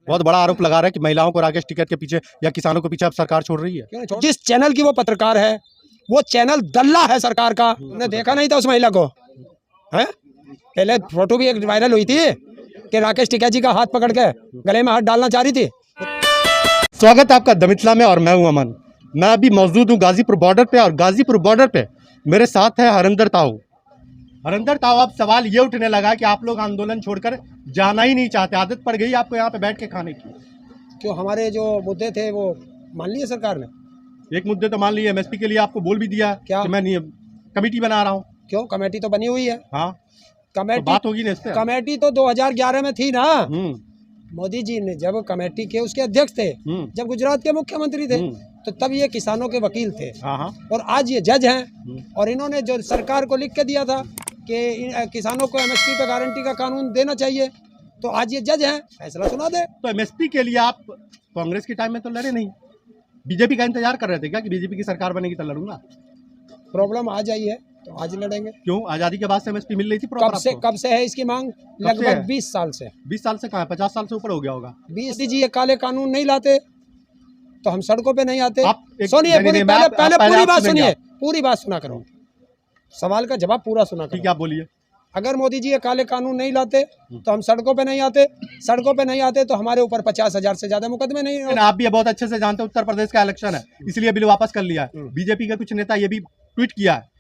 बहुत बड़ा आरोप लगा रहा है कि महिलाओं को राकेश टिकैत के पीछे या किसानों के पीछे अब सरकार छोड़ रही है। जिस चैनल की वो पत्रकार है वो चैनल दल्ला है सरकार का। हमने देखा नहीं था उस महिला को, है पहले फोटो भी एक वायरल हुई थी कि राकेश टिकैत जी का हाथ पकड़ के गले में हाथ डालना चाह रही थी। स्वागत है आपका द मिथिला में और मैं हूं अमन। मैं अभी मौजूद हूं गाजीपुर बॉर्डर पे और गाजीपुर बॉर्डर पे मेरे साथ है हरिंदर ताऊ। हरिंदर ताऊ, अब सवाल ये उठने लगा कि आप लोग आंदोलन छोड़कर जाना ही नहीं चाहते, आदत पड़ गई आपको यहाँ पे बैठ के खाने की। क्यों हमारे जो मुद्दे थे वो मान लिए सरकार ने? एक मुद्दे तो मान लिए, एमएसपी के लिए आपको बोल भी दिया क्या? कि मैं कमेटी बना रहा हूँ। क्यों, कमेटी तो बनी हुई है। हाँ, कमेटी तो बात होगी ना इस पे। कमेटी तो 2011 में थी ना। मोदी जी ने जब कमेटी के उसके अध्यक्ष थे, जब गुजरात के मुख्यमंत्री थे, तो तब ये किसानों के वकील थे। और आज ये जज हैं और इन्होंने जो सरकार को लिख के दिया था कि किसानों को एमएसपी पे गारंटी का कानून देना चाहिए, तो आज ये जज हैं, फैसला सुना दे। तो एमएसपी के लिए आप कांग्रेस के टाइम में तो लड़े नहीं, बीजेपी का इंतजार कर रहे थे क्या कि बीजेपी की सरकार बनेगी तो लड़ूंगा? प्रॉब्लम आ जाई है तो आज लड़ेंगे। क्यों? आजादी के बाद से एमएसपी मिल रही थी। कब से है इसकी मांग? लगभग 20 साल से। 20 साल से कहाँ है, 50 साल से ऊपर हो गया होगा। 20 जी ये काले कानून नहीं लाते तो हम सड़कों पे नहीं आते। सुनिए, पहले पूरी बात सुनिए, पूरी बात सुना करो, सवाल का जवाब पूरा सुना करो। ठीक है, आप बोलिए। अगर मोदी जी ये काले कानून नहीं लाते तो हम सड़कों पे नहीं आते। सड़कों पे नहीं आते तो हमारे ऊपर 50,000 से ज्यादा मुकदमे नहीं होते। आप भी बहुत अच्छे से जानते हैं उत्तर प्रदेश का इलेक्शन है, इसलिए बिल वापस कर लिया है। बीजेपी के कुछ नेता ये भी ट्वीट किया है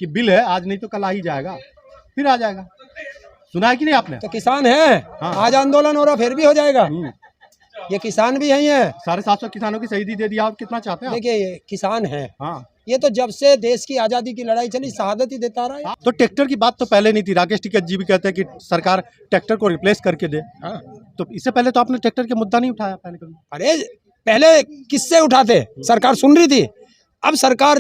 कि बिल है, आज नहीं तो कल आ ही जाएगा, फिर आ जाएगा। सुना है कि नहीं आपने? तो किसान है, आज आंदोलन हो रहा फिर भी हो जाएगा। ये किसान भी है। 750 किसानों की शहीदी दे दिया, और कितना चाहते हैं? देखिए ये किसान है। हाँ, ये तो जब से देश की आजादी की लड़ाई चली शहादत ही देता रहा है। तो ट्रैक्टर की बात तो पहले नहीं थी। राकेश टिकैत जी भी कहते हैं कि सरकार ट्रैक्टर को रिप्लेस करके दे। तो इससे पहले तो आपने ट्रैक्टर के मुद्दा नहीं उठाया पहले कभी? अरे पहले किससे उठाते, सरकार सुन रही थी। अब सरकार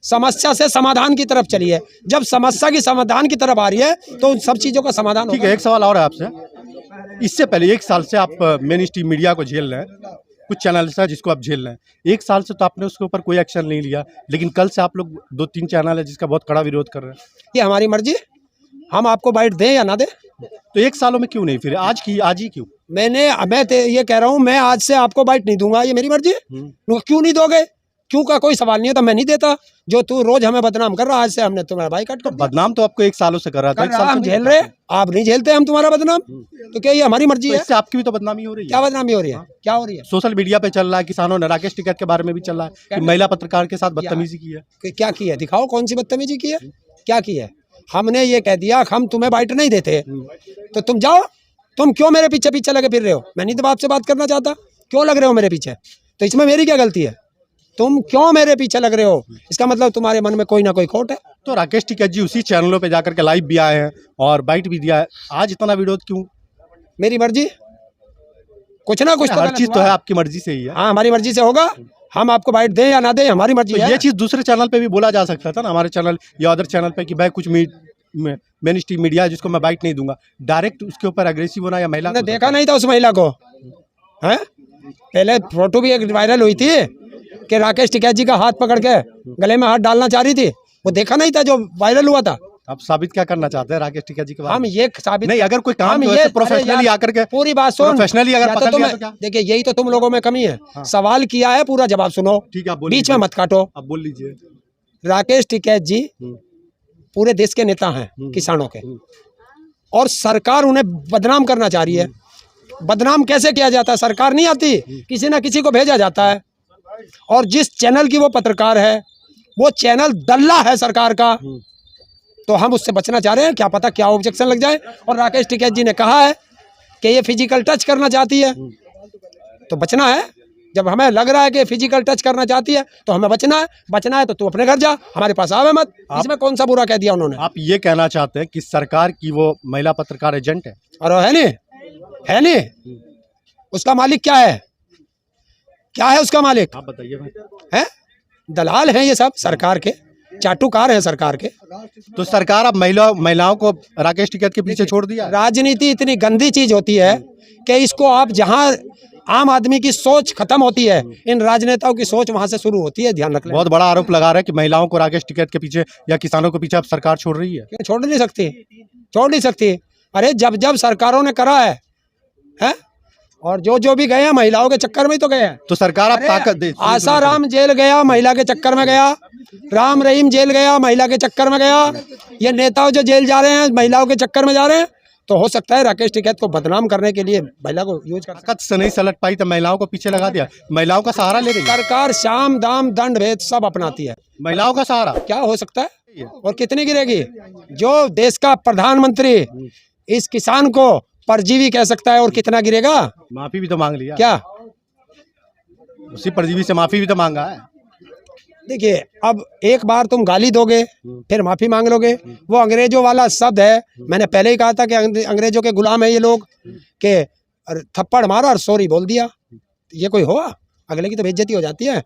समस्या से समाधान की तरफ चली है। जब समस्या की समाधान की तरफ आ रही है तो उन सब चीजों का समाधान। ठीक है, एक सवाल और है आपसे। इससे पहले 1 साल से आप मेन स्ट्रीम मीडिया को झेल रहे हैं, कुछ चैनल है जिसको आप झेल रहे हैं। 1 साल से तो आपने उसके ऊपर कोई एक्शन नहीं लिया, लेकिन कल से आप लोग 2-3 चैनल है जिसका बहुत कड़ा विरोध कर रहे हैं। ये हमारी मर्जी, हम आपको बाइट दें या ना दें। तो 1 सालों में क्यों नहीं, फिर आज ही क्यों? मैं ये कह रहा हूँ, मैं आज से आपको बाइट नहीं दूंगा, ये मेरी मर्जी। क्यों नहीं दोगे? क्यों का कोई सवाल नहीं है तो मैं नहीं देता। जो तू रोज हमें बदनाम कर रहा, आज से हमने तुम्हारा बाइकआउट कर दिया। बदनाम तो आपको 1 सालों से कर रहा था। 1 साल हम झेल रहे, आप नहीं झेलते हम तुम्हारा बदनाम। तो क्या ये हमारी मर्जी है? इससे आपकी भी तो बदनामी हो रही है। क्या बदनामी हो रही है? क्या हो रही है? सोशल मीडिया पे चल रहा है, किसानों ने राकेश टिकैत के बारे में भी चल रहा है कि महिला पत्रकार के साथ बदतमीजी की है। क्या की है? दिखाओ कौन सी बदतमीजी की है, क्या की है? हमने ये कह दिया हम तुम्हें बाइट नहीं देते तो तुम जाओ। तुम क्यों मेरे पीछे पीछे लगे फिर रहे हो? मैं नहीं तो आपसे बात करना चाहता, क्यों लग रहे हो मेरे पीछे? तो इसमें मेरी क्या गलती है? तुम क्यों मेरे पीछे लग रहे हो? इसका मतलब तुम्हारे मन में कोई ना कोई खोट है। तो राकेश टिकैत जी उसी चैनलों पे जाकर के लाइव भी आए हैं और बाइट भी दिया है, आज इतना विरोध क्यों? मेरी मर्जी, कुछ ना कुछ तो हर चीज तो है आपकी मर्जी से ही है। हाँ, हमारी मर्जी से होगा। हम आपको बाइट दें या ना दें, हमारी मर्जी है। ये चीज दूसरे चैनल पे भी बोला जा सकता था ना, हमारे चैनल या अदर चैनल पे, कि भाई कुछ मेन स्ट्रीम मीडिया है जिसको मैं बाइट नहीं दूंगा। डायरेक्ट उसके ऊपर अग्रेसिव होना या महिला देखा नहीं था उस महिला को, है पहले फोटो भी एक वायरल हुई थी कि राकेश टिकैत जी का हाथ पकड़ के गले में हाथ डालना चाह रही थी, वो देखा नहीं था जो वायरल हुआ था। आप साबित क्या करना चाहते हैं राकेश टिकैत जी के बारे में? हम ये साबित नहीं, अगर कोई काम तो ऐसे प्रोफेशनली आकर के पूरी बात सुन, प्रोफेशनली अगर पकड़ लिया तो क्या? देखिए यही तो तुम लोगों में कमी है। सवाल किया है, पूरा जवाब सुनो। ठीक है, बीच में मत काटो। आप बोल लीजिए। राकेश टिकैत जी पूरे देश के नेता हैं किसानों के, और सरकार उन्हें बदनाम करना चाह रही है। बदनाम कैसे किया जाता है? सरकार नहीं आती, किसी ना किसी को भेजा जाता है। और जिस चैनल की वो पत्रकार है वो चैनल दल्ला है सरकार का, तो हम उससे बचना चाह रहे हैं। क्या पता क्या ऑब्जेक्शन लग जाए। और राकेश टिकैत जी ने कहा है कि ये फिजिकल टच करना चाहती है, तो बचना है। जब हमें लग रहा है कि फिजिकल टच करना चाहती है तो हमें बचना है तो तू अपने घर जा, हमारे पास आवे मत। इसमें कौन सा बुरा कह दिया उन्होंने? आप ये कहना चाहते हैं कि सरकार की वो महिला पत्रकार एजेंट है? और है नहीं उसका मालिक क्या है? क्या है उसका मालिक? आप बताइए भाई। है दलाल हैं ये सब, सरकार के चाटुकार हैं सरकार के। तो सरकार अब महिलाओं को राकेश टिकैत के पीछे छोड़ दिया। राजनीति इतनी गंदी चीज होती है कि इसको आप जहां आम आदमी की सोच खत्म होती है, इन राजनेताओं की सोच वहां से शुरू होती है, ध्यान रखना। बहुत बड़ा आरोप लगा रहा है कि महिलाओं को राकेश टिकैत के पीछे या किसानों के पीछे अब सरकार छोड़ रही है। क्यों छोड़ नहीं सकती? छोड़ नहीं सकती। अरे जब जब सरकारों ने करा है और जो भी गए हैं महिलाओं के चक्कर में ही तो गए हैं। तो सरकार आप अरे, ताकत दे। आसाराम जेल गया महिला के चक्कर में गया, राम रहीम जेल गया महिला के चक्कर में गया, ये नेताओं जो जेल जा रहे हैं महिलाओं के चक्कर में जा रहे हैं। तो हो सकता है राकेश टिकैत को बदनाम करने के लिए महिला को यूज कर। ताकत से नहीं सलट पाई तो महिलाओं को पीछे लगा दिया, महिलाओं का सहारा ले रही है। सरकार शाम दाम दंड भेद सब अपनाती है, महिलाओं का सहारा क्या हो सकता है और कितनी गिरेगी? जो देश का प्रधानमंत्री इस किसान को परजीवी कह सकता है और कितना गिरेगा? माफी भी तो मांग लिया, क्या उसी परजीवी से माफी भी तो मांगा है। देखिए, अब एक बार तुम गाली दोगे फिर माफी मांग लोगे, वो अंग्रेजों वाला शब्द है। मैंने पहले ही कहा था कि अंग्रेजों के गुलाम है ये लोग, के थप्पड़ मारा और सॉरी बोल दिया। ये कोई हुआ? अगले की तो बेइज्जती हो जाती है।